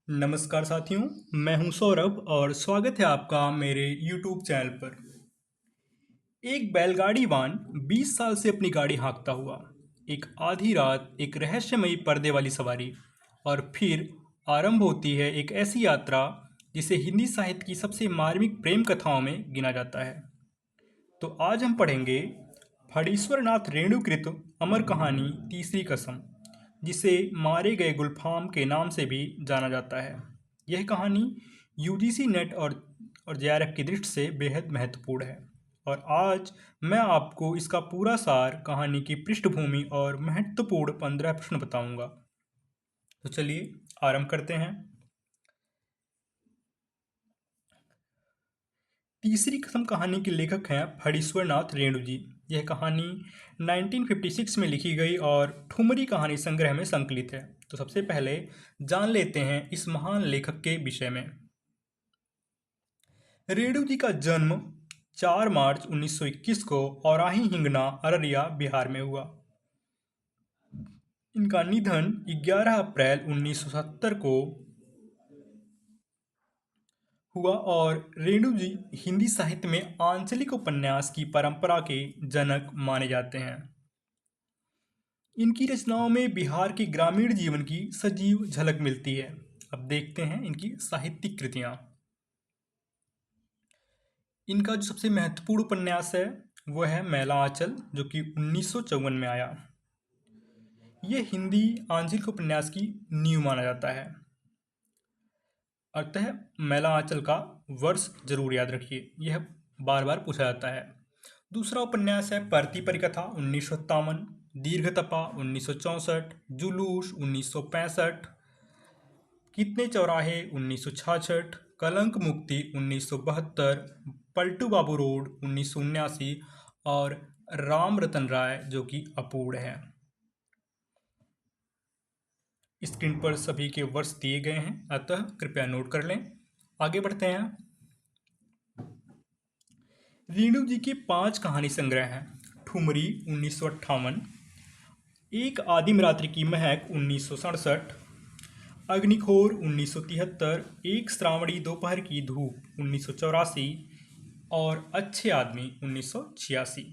नमस्कार साथियों। मैं हूं सौरभ और स्वागत है आपका मेरे YouTube चैनल पर। एक बैलगाड़ी वान 20 साल से अपनी गाड़ी हाँकता हुआ, एक आधी रात, एक रहस्यमयी पर्दे वाली सवारी, और फिर आरंभ होती है एक ऐसी यात्रा जिसे हिंदी साहित्य की सबसे मार्मिक प्रेम कथाओं में गिना जाता है। तो आज हम पढ़ेंगे फणीश्वर नाथ रेणुकृत अमर कहानी तीसरी कसम, जिसे मारे गए गुलफाम के नाम से भी जाना जाता है। यह कहानी यूजीसी नेट और जेआरएफ की दृष्टि से बेहद महत्वपूर्ण है। और आज मैं आपको इसका पूरा सार, कहानी की पृष्ठभूमि और महत्वपूर्ण 15 प्रश्न बताऊंगा। तो चलिए आरंभ करते हैं। तीसरी कसम कहानी के लेखक हैं फणीश्वर नाथ रेणु जी। यह कहानी 1956 में लिखी गई और ठुमरी कहानी संग्रह में संकलित है। तो सबसे पहले जान लेते हैं इस महान लेखक के विषय में। रेणु जी का जन्म 4 मार्च 1921 को औराही हिंगना, अररिया, बिहार में हुआ। इनका निधन 11 अप्रैल 1970 को हुआ। और रेणु जी हिंदी साहित्य में आंचलिक उपन्यास की परंपरा के जनक माने जाते हैं। इनकी रचनाओं में बिहार के ग्रामीण जीवन की सजीव झलक मिलती है। अब देखते हैं इनकी साहित्यिक कृतियां। इनका जो सबसे महत्वपूर्ण उपन्यास है वो है मैला आंचल, जो कि 1954 में आया। ये हिंदी आंचलिक उपन्यास की नींव माना जाता है। अतः मैला आंचल का वर्ष जरूर याद रखिए, यह बार बार पूछा जाता है। दूसरा उपन्यास है परती परिकथा 1957, दीर्घतपा 1964, जुलूस 1965, कितने चौराहे 1966, कलंक मुक्ति 1972, पलटू बाबू रोड 1979 और राम रतन राय, जो कि अपूर्ण है। स्क्रीन पर सभी के वर्ष दिए गए हैं, अतः कृपया नोट कर लें। आगे बढ़ते हैं। रेणु जी के 5 कहानी संग्रह हैं। ठुमरी 1958, एक आदिम रात्रि की महक 1967, अग्निखोर 1973, एक श्रावणी दोपहर की धूप 1984 और अच्छे आदमी 1986।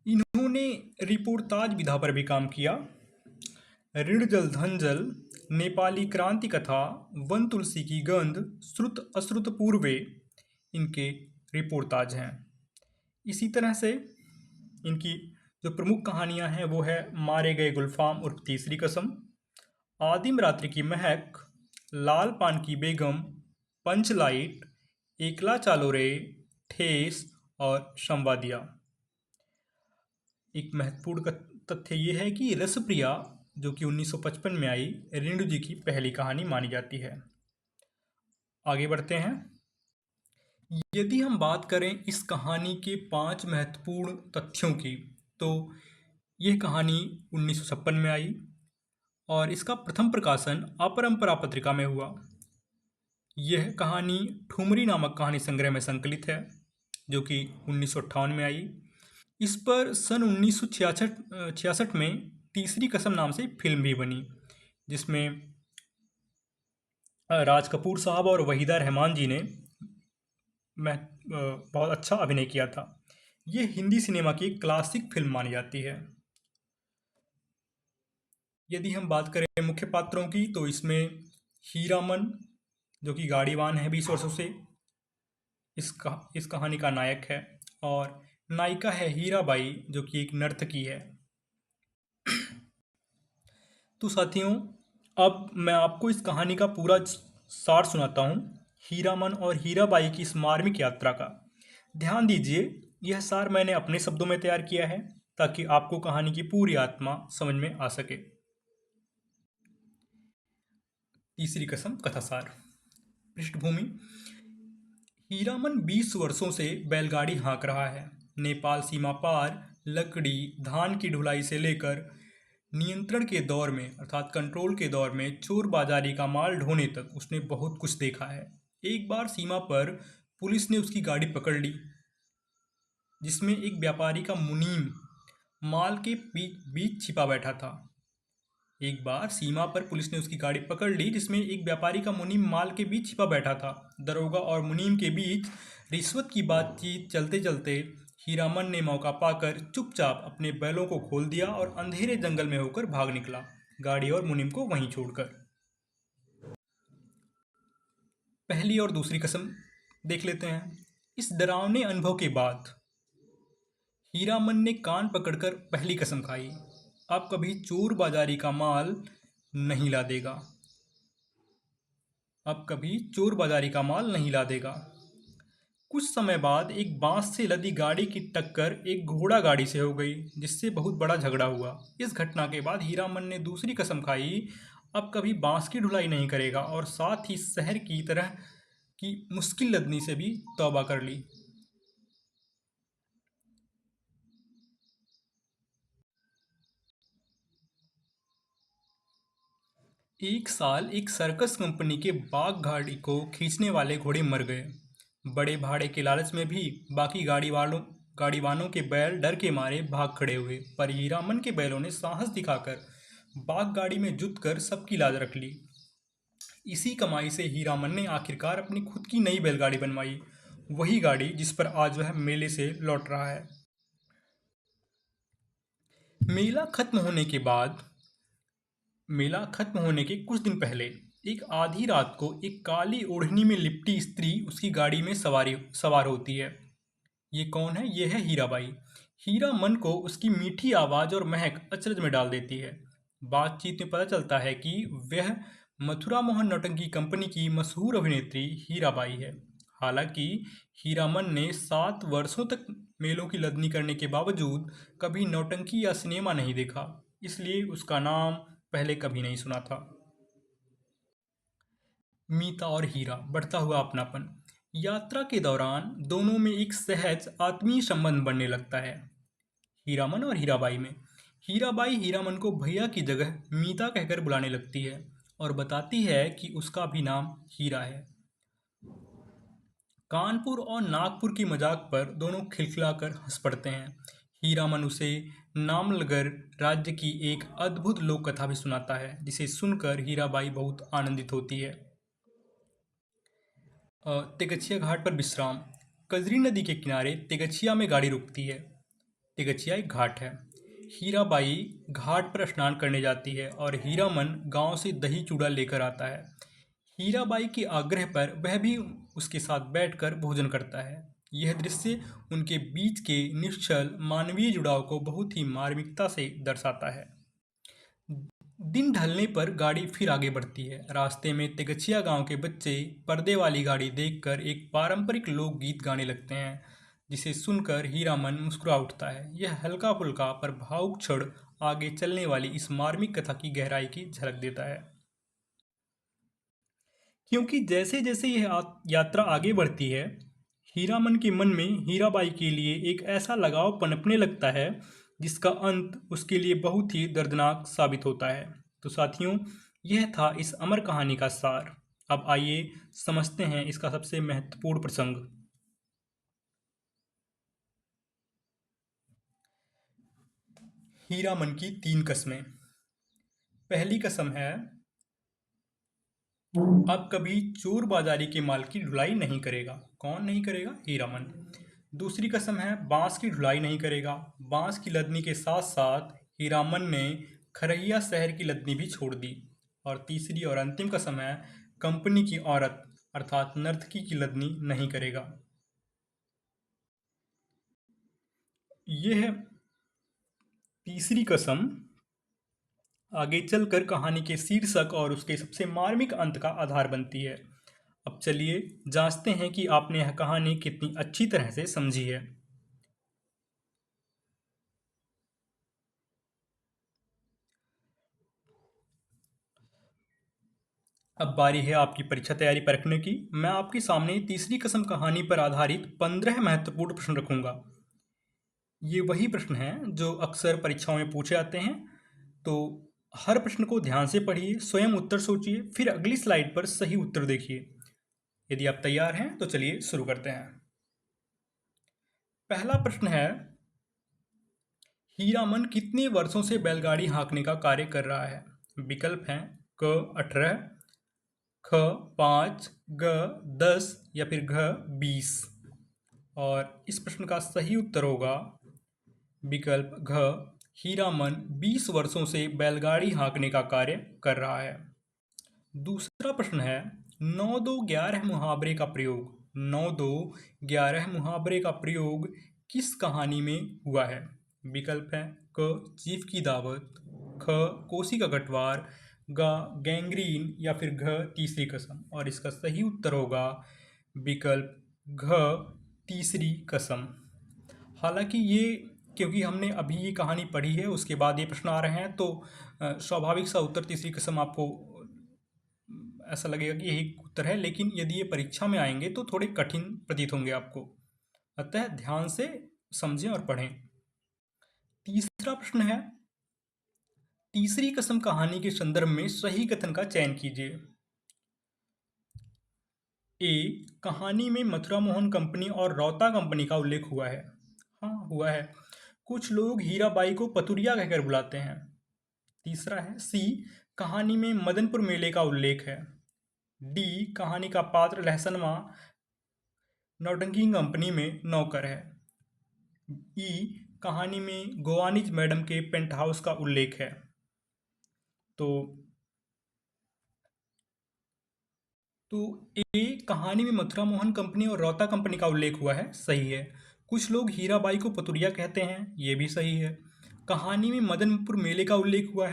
इन्होंने रिपोर्टाज विधा पर भी काम किया। ऋण जल धन जल, नेपाली क्रांति कथा, वन तुलसी की गंध, श्रुत अश्रुत पूर्वे इनके रिपोर्टाज हैं। इसी तरह से इनकी जो प्रमुख कहानियां हैं वो है मारे गए गुलफाम उर्फ तीसरी कसम, आदिम रात्रि की महक, लाल पान की बेगम, पंचलाइट, एकला चालो रे, ठेस और संवादिया। एक महत्वपूर्ण तथ्य ये है कि रसप्रिया, जो कि 1955 में आई, रेणु जी की पहली कहानी मानी जाती है। आगे बढ़ते हैं। यदि हम बात करें इस कहानी के 5 महत्वपूर्ण तथ्यों की, तो यह कहानी 1956 में आई और इसका प्रथम प्रकाशन अपरंपरा पत्रिका में हुआ। यह कहानी ठुमरी नामक कहानी संग्रह में संकलित है, जो कि 1958 में आई। इस पर सन 1966 में तीसरी कसम नाम से फिल्म भी बनी, जिसमें राज कपूर साहब और वहीदा रहमान जी ने बहुत अच्छा अभिनय किया था। ये हिंदी सिनेमा की क्लासिक फिल्म मानी जाती है। यदि हम बात करें मुख्य पात्रों की, तो इसमें हीरामन, जो कि गाड़ीवान है 20 वर्षों से, इस कहानी का नायक है। और नायिका है हीराबाई, जो कि एक नर्तकी है। तो साथियों, अब मैं आपको इस कहानी का पूरा सार सुनाता हूँ, हीरामन और हीराबाई की इस मार्मिक यात्रा का। ध्यान दीजिए, यह सार मैंने अपने शब्दों में तैयार किया है ताकि आपको कहानी की पूरी आत्मा समझ में आ सके। तीसरी कसम कथासार। पृष्ठभूमि। हीरामन 20 वर्षों से बैलगाड़ी हाँक रहा है। नेपाल सीमा पार लकड़ी, धान की ढुलाई से लेकर नियंत्रण के दौर में, अर्थात कंट्रोल के दौर में, चोर बाजारी का माल ढोने तक उसने बहुत कुछ देखा है। एक बार सीमा पर पुलिस ने उसकी गाड़ी पकड़ ली, जिसमें एक व्यापारी का मुनीम माल के बीच छिपा बैठा था। एक बार सीमा पर पुलिस ने उसकी गाड़ी पकड़ ली जिसमें एक व्यापारी का मुनीम माल के बीच छिपा बैठा था। दरोगा और मुनीम के बीच रिश्वत की बातचीत चलते चलते हीरामन ने मौका पाकर चुपचाप अपने बैलों को खोल दिया और अंधेरे जंगल में होकर भाग निकला, गाड़ी और मुनीम को वहीं छोड़कर। पहली और दूसरी कसम देख लेते हैं। इस डरावने अनुभव के बाद हीरामन ने कान पकड़कर पहली कसम खाई, अब कभी चोर बाजारी का माल नहीं ला देगा, अब कभी चोर बाजारी का माल नहीं ला देगा। कुछ समय बाद एक बांस से लदी गाड़ी की टक्कर एक घोड़ा गाड़ी से हो गई, जिससे बहुत बड़ा झगड़ा हुआ। इस घटना के बाद हीरामन ने दूसरी कसम खाई, अब कभी बांस की ढुलाई नहीं करेगा, और साथ ही शहर की तरह की मुश्किल लदनी से भी तौबा कर ली। एक साल एक सर्कस कंपनी के बाग गाड़ी को खींचने वाले घोड़े मर गए। बड़े भाड़े के लालच में भी बाकी गाड़ीवानों के बैल डर के मारे भाग खड़े हुए, पर हीरामन के बैलों ने साहस दिखाकर बाग गाड़ी में जुत कर सबकी लाज रख ली। इसी कमाई से हीरामन ने आखिरकार अपनी खुद की नई बैलगाड़ी बनवाई, वही गाड़ी जिस पर आज वह मेले से लौट रहा है। मेला खत्म होने के बाद मेला खत्म होने के कुछ दिन पहले एक आधी रात को एक काली ओढ़नी में लिपटी स्त्री उसकी गाड़ी में सवार होती है। ये कौन है? ये है हीराबाई। हीरा मन को उसकी मीठी आवाज़ और महक अचरज में डाल देती है। बातचीत में पता चलता है कि वह मथुरा मोहन नौटंकी कंपनी की मशहूर अभिनेत्री हीराबाई है। हालांकि हीरामन ने 7 वर्षों तक मेलों की लदनी करने के बावजूद कभी नौटंकी या सिनेमा नहीं देखा, इसलिए उसका नाम पहले कभी नहीं सुना था। मीता और हीरा, बढ़ता हुआ अपनापन। यात्रा के दौरान दोनों में एक सहज आत्मीय संबंध बनने लगता है। हीरामन और हीराबाई में हीराबाई हीरामन को भैया की जगह मीता कहकर बुलाने लगती है और बताती है कि उसका भी नाम हीरा है। कानपुर और नागपुर की मजाक पर दोनों खिलखिलाकर हंस पड़ते हैं। हीरामन उसे नामलगर राज्य की एक अद्भुत लोक कथा भी सुनाता है, जिसे सुनकर हीराबाई बहुत आनंदित होती है। तेगछिया घाट पर विश्राम। कजरी नदी के किनारे तेगछिया में गाड़ी रुकती है। तेगछिया एक घाट है। हीराबाई घाट पर स्नान करने जाती है और हीरामन गांव से दही चूड़ा लेकर आता है। हीराबाई के आग्रह पर वह भी उसके साथ बैठकर भोजन करता है। यह दृश्य उनके बीच के निश्चल मानवीय जुड़ाव को बहुत ही मार्मिकता से दर्शाता है। दिन ढलने पर गाड़ी फिर आगे बढ़ती है। रास्ते में तेगछिया गांव के बच्चे पर्दे वाली गाड़ी देखकर एक पारंपरिक लोकगीत गाने लगते हैं, जिसे सुनकर हीरामन मुस्कुरा उठता है। यह हल्का फुल्का पर भावुक क्षण आगे चलने वाली इस मार्मिक कथा की गहराई की झलक देता है। क्योंकि जैसे जैसे यह यात्रा आगे बढ़ती है, हीरामन के मन में हीराबाई के लिए एक ऐसा लगाव पनपने लगता है जिसका अंत उसके लिए बहुत ही दर्दनाक साबित होता है। तो साथियों, यह था इस अमर कहानी का सार। अब आइए समझते हैं इसका सबसे महत्वपूर्ण प्रसंग। हीरामन की 3 कस्में। पहली कसम है, अब कभी चोर बाजारी के माल की ढुलाई नहीं करेगा। कौन नहीं करेगा? हीरामन। दूसरी कसम है, बांस की ढुलाई नहीं करेगा। बांस की लदनी के साथ साथ हीरामन ने खरैया शहर की लदनी भी छोड़ दी। और तीसरी और अंतिम कसम है, कंपनी की औरत अर्थात नर्तकी की लदनी नहीं करेगा। यह तीसरी कसम आगे चलकर कहानी के शीर्षक और उसके सबसे मार्मिक अंत का आधार बनती है। अब चलिए जांचते हैं कि आपने यह कहानी कितनी अच्छी तरह से समझी है। अब बारी है आपकी परीक्षा तैयारी परखने की। मैं आपके सामने तीसरी कसम कहानी पर आधारित 15 महत्वपूर्ण प्रश्न रखूंगा। ये वही प्रश्न हैं जो अक्सर परीक्षाओं में पूछे जाते हैं। तो हर प्रश्न को ध्यान से पढ़िए, स्वयं उत्तर सोचिए, फिर अगली स्लाइड पर सही उत्तर देखिए। यदि आप तैयार हैं तो चलिए शुरू करते हैं। पहला प्रश्न है, हीरामन कितने वर्षों से बैलगाड़ी हाँकने का कार्य कर रहा है? विकल्प हैं क 18, ख 5, ग 10 या फिर घ 20। और इस प्रश्न का सही उत्तर होगा विकल्प घ। हीरामन 20 वर्षों से बैलगाड़ी हाँकने का कार्य कर रहा है। दूसरा प्रश्न है 9-2-11 मुहावरे का प्रयोग 9-2-11 मुहावरे का प्रयोग किस कहानी में हुआ है। विकल्प है क चीफ की दावत, ख कोसी का गठवार, ग गैंग्रीन या फिर घ तीसरी कसम। और इसका सही उत्तर होगा विकल्प घ तीसरी कसम। हालांकि ये क्योंकि हमने अभी ये कहानी पढ़ी है उसके बाद ये प्रश्न आ रहे हैं तो स्वाभाविक सा उत्तर तीसरी कसम आपको ऐसा लगेगा कि यही उत्तर है, लेकिन यदि ये परीक्षा में आएंगे तो थोड़े कठिन प्रतीत होंगे आपको, अतः ध्यान से समझें और पढ़ें। तीसरा प्रश्न है तीसरी कसम कहानी के संदर्भ में सही कथन का चयन कीजिए। ए कहानी में मथुरा मोहन कंपनी और रौता कंपनी का उल्लेख हुआ है। हाँ, हुआ है। कुछ लोग हीराबाई को पतुरिया कहकर बुलाते हैं। तीसरा है सी कहानी में मदनपुर मेले का उल्लेख है। डी कहानी का पात्र लहसनवा नौटंकी कंपनी में नौकर है। ई कहानी में गोवानीज मैडम के पेंट हाउस का उल्लेख है। तो ए कहानी में मथुरा मोहन कंपनी और रौता कंपनी का उल्लेख हुआ है, सही है। कुछ लोग हीराबाई को पतुरिया कहते हैं, ये भी सही है। कहानी में मदनपुर मेले का उल्लेख हुआ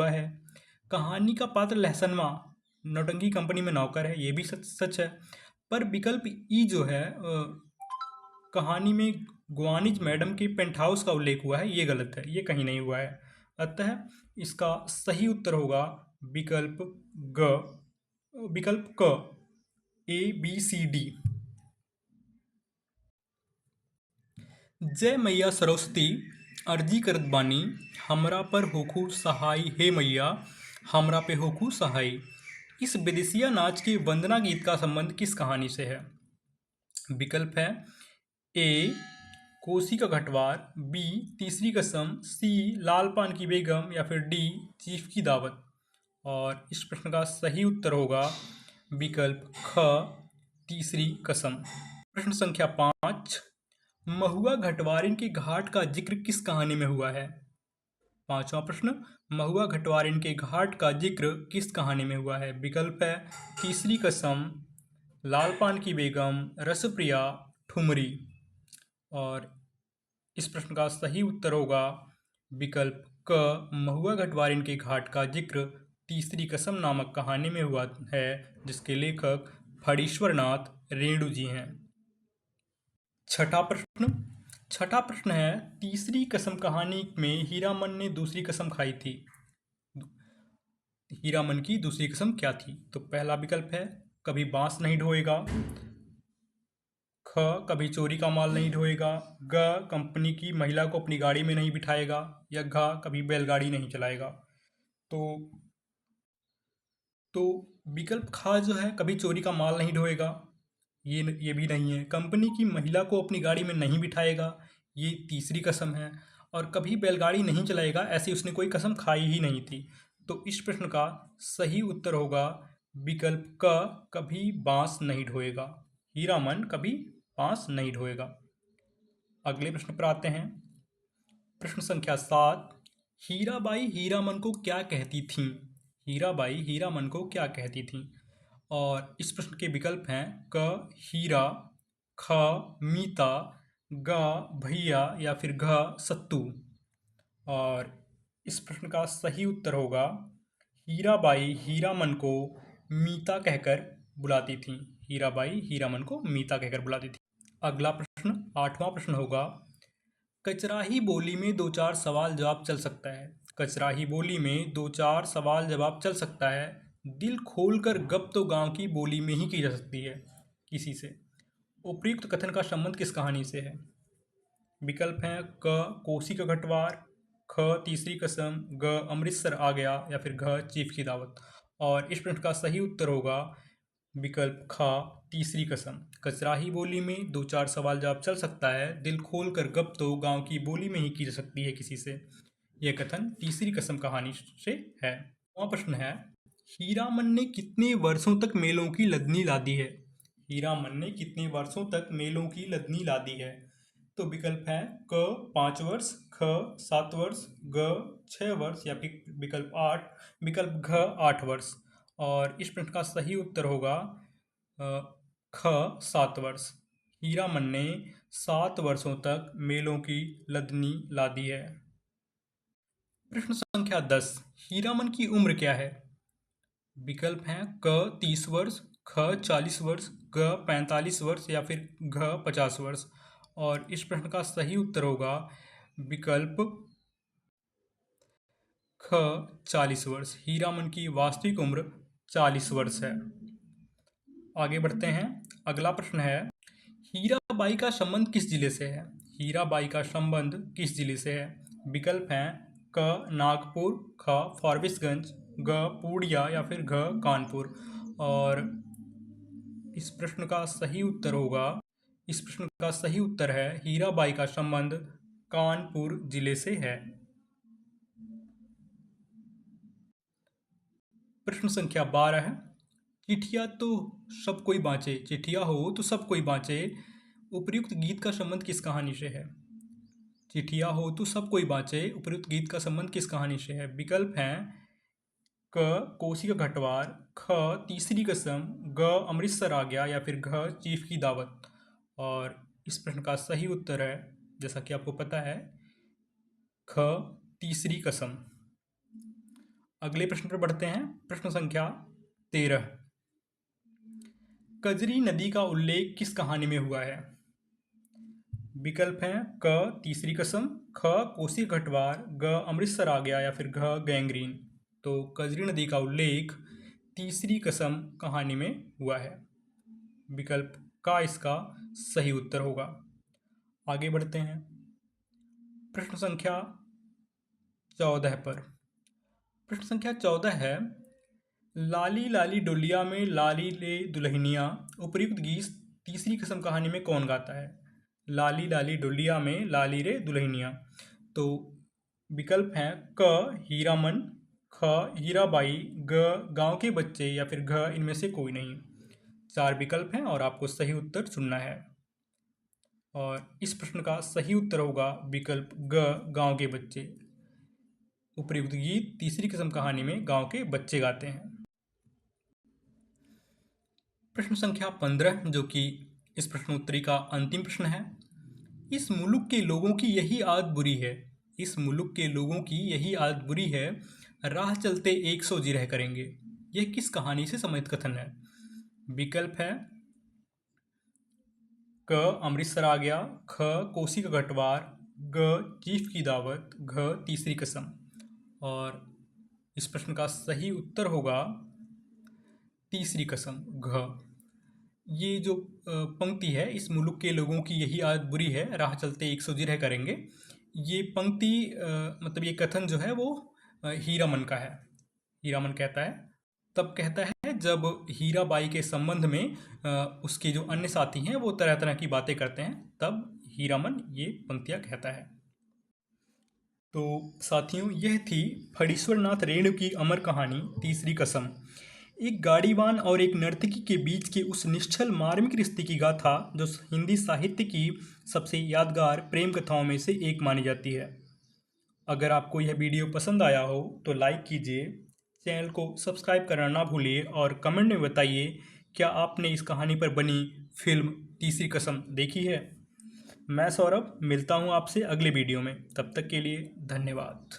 है। कहानी का पात्र लहसनवा नौटंकी कंपनी में नौकर है, ये भी सच है। पर विकल्प ई जो है कहानी में गोवानीज मैडम के पेंट हाउस का उल्लेख हुआ है, ये गलत है, ये कहीं नहीं हुआ है। अतः इसका सही उत्तर होगा विकल्प क ए बी सी डी। जय मैया सरस्वती अर्जी करत बानी हमरा पर होखू सहाय, हे मैया हमरा पे होखू सहाय। इस विदेशिया नाच के वंदना गीत का संबंध किस कहानी से है। विकल्प है ए कोसी का घटवार, बी तीसरी कसम, सी लाल पान की बेगम या फिर डी चीफ की दावत। और इस प्रश्न का सही उत्तर होगा विकल्प ख तीसरी कसम। प्रश्न संख्या 5 महुआ घटवारिन के घाट का जिक्र किस कहानी में हुआ है। पांचवा प्रश्न महुआ घटवारिन के घाट का जिक्र किस कहानी में हुआ है। विकल्प है तीसरी कसम, लाल पान की बेगम, रसप्रिया, ठुमरी। और इस प्रश्न का सही उत्तर होगा विकल्प क महुआ घटवारिन के घाट का जिक्र तीसरी कसम नामक कहानी में हुआ है, जिसके लेखक फणीश्वर नाथ रेणु जी हैं। छठा प्रश्न है तीसरी कसम कहानी में हीरामन ने दूसरी कसम खाई थी। हीरामन की दूसरी कसम क्या थी। तो पहला विकल्प है कभी बांस नहीं ढोएगा, ख कभी चोरी का माल नहीं ढोएगा, ग कंपनी की महिला को अपनी गाड़ी में नहीं बिठाएगा, या घ कभी बैलगाड़ी नहीं चलाएगा। तो विकल्प ख जो है कभी चोरी का माल नहीं ढोएगा, ये भी नहीं है। कंपनी की महिला को अपनी गाड़ी में नहीं बिठाएगा, ये तीसरी कसम है। और कभी बैलगाड़ी नहीं चलाएगा, ऐसी उसने कोई कसम खाई ही नहीं थी। तो इस प्रश्न का सही उत्तर होगा विकल्प क कभी बांस नहीं ढोएगा। हीरामन कभी बांस नहीं ढोएगा। अगले प्रश्न पर आते हैं। प्रश्न संख्या 7 हीराबाई हीरामन को क्या कहती थीं। हीराबाई हीरामन को क्या कहती थीं। और इस प्रश्न के विकल्प हैं क हीरा, ख मीता, ग भैया या फिर घ सत्तू। और इस प्रश्न का सही उत्तर होगा हीराबाई हीरामन को मीता कहकर बुलाती थीं। हीराबाई हीरामन को मीता कहकर बुलाती थी। अगला प्रश्न 8वां प्रश्न होगा कचराही बोली में 2-4 सवाल जवाब चल सकता है। कचराही बोली में 2-4 सवाल जवाब चल सकता है। दिल खोलकर गप तो गांव की बोली में ही की जा सकती है किसी से। उपयुक्त कथन का संबंध किस कहानी से है। विकल्प हैं क कोसी का घटवार, ख तीसरी कसम, ग अमृतसर आ गया या फिर घ चीफ की दावत। और इस प्रश्न का सही उत्तर होगा विकल्प ख तीसरी कसम। कचराही बोली में 2-4 सवाल जवाब चल सकता है। दिल खोल कर गप तो गांव की बोली में ही की जा सकती है किसी से। यह कथन तीसरी कसम कहानी से है। नौवां प्रश्न है, हीरामन ने कितने वर्षों तक मेलों की लदनी लादी है? हीरामन ने कितने वर्षों तक मेलों की लदनी लादी है? तो विकल्प है क 5 वर्ष, ख 7 वर्ष, ग 6 वर्ष या फिर विकल्प घ 8 वर्ष। और इस प्रश्न का सही उत्तर होगा ख 7 वर्ष। हीरामन ने 7 वर्षों तक मेलों की लदनी लादी है। प्रश्न संख्या 10, हीरामन की उम्र क्या है? विकल्प हैं क 30 वर्ष, ख 40 वर्ष, ग 45 वर्ष या फिर घ 50 वर्ष। और इस प्रश्न का सही उत्तर होगा विकल्प ख 40 वर्ष। हीरामन की वास्तविक उम्र 40 वर्ष है। आगे बढ़ते हैं। अगला प्रश्न है, हीराबाई का संबंध किस जिले से है? हीराबाई का संबंध किस जिले से है? विकल्प हैं क नागपुर, ख फारबिसगंज, ग पूर्णिया या फिर घ कानपुर। और इस प्रश्न का सही उत्तर है हीराबाई का संबंध कानपुर जिले से है। प्रश्न संख्या 12 है, चिट्ठिया तो सब कोई बाँचे, चिट्ठिया हो तो सब कोई बाँचे, उपर्युक्त गीत का संबंध किस कहानी से है? चिट्ठिया हो तो सब कोई बाँचे, उपर्युक्त गीत का संबंध किस कहानी से है? विकल्प हैं क कोसी का घटवार, ख तीसरी कसम, ग अमृतसर आ गया या फिर घ चीफ की दावत। और इस प्रश्न का सही उत्तर है, जैसा कि आपको पता है, ख तीसरी कसम। अगले प्रश्न पर बढ़ते हैं। प्रश्न संख्या 13, कजरी नदी का उल्लेख किस कहानी में हुआ है? विकल्प हैं क तीसरी कसम, ख कोसी घटवार, ग अमृतसर आ गया या फिर घ गैंग्रीन। तो कजरी नदी का उल्लेख तीसरी कसम कहानी में हुआ है। विकल्प का इसका सही उत्तर होगा। आगे बढ़ते हैं। प्रश्न संख्या 14 पर। प्रश्न संख्या 14 है, लाली लाली डोलिया में लाली ले दुल्हनिया, उपर्युक्त गीत तीसरी कसम कहानी में कौन गाता है? लाली लाली डोलिया में लाली रे दुल्हनिया। तो विकल्प हैं क हीरामन, ख हीराबाई, ग गांव के बच्चे या फिर घ इनमें से कोई नहीं। 4 विकल्प हैं और आपको सही उत्तर चुनना है। और इस प्रश्न का सही उत्तर होगा विकल्प ग गांव के बच्चे। उपर्युक्त गीत तीसरी कसम कहानी में गांव के बच्चे गाते हैं। प्रश्न संख्या 15, जो कि इस प्रश्नोत्तरी का अंतिम प्रश्न है, इस मुल्क के लोगों की यही आदत बुरी है, इस मुल्क के लोगों की यही आदत बुरी है, राह चलते 100 जिरह करेंगे। यह किस कहानी से संबंधित कथन है? विकल्प है क अमृतसर आ गया, ख कोसी का घटवार, ग चीफ की दावत, घ तीसरी कसम। और इस प्रश्न का सही उत्तर होगा तीसरी कसम, घ। ये जो पंक्ति है, इस मुल्क के लोगों की यही आदत बुरी है, राह चलते 100 जिरह करेंगे, ये पंक्ति मतलब ये कथन जो है वो हीरामन का है। हीरामन कहता है, तब कहता है जब हीराबाई के संबंध में उसके जो अन्य साथी हैं वो तरह तरह की बातें करते हैं, तब हीरामन ये पंक्तियाँ कहता है। तो साथियों, यह थी फणीश्वर नाथ रेणु की अमर कहानी तीसरी कसम, एक गाड़ीवान और एक नर्तकी के बीच के उस निश्चल मार्मिक रिश्ते की गाथा जो हिंदी साहित्य की सबसे यादगार प्रेम कथाओं में से एक मानी जाती है। अगर आपको यह वीडियो पसंद आया हो तो लाइक कीजिए, चैनल को सब्सक्राइब करना ना भूलिए और कमेंट में बताइए क्या आपने इस कहानी पर बनी फिल्म तीसरी कसम देखी है। मैं सौरभ मिलता हूँ आपसे अगले वीडियो में, तब तक के लिए धन्यवाद।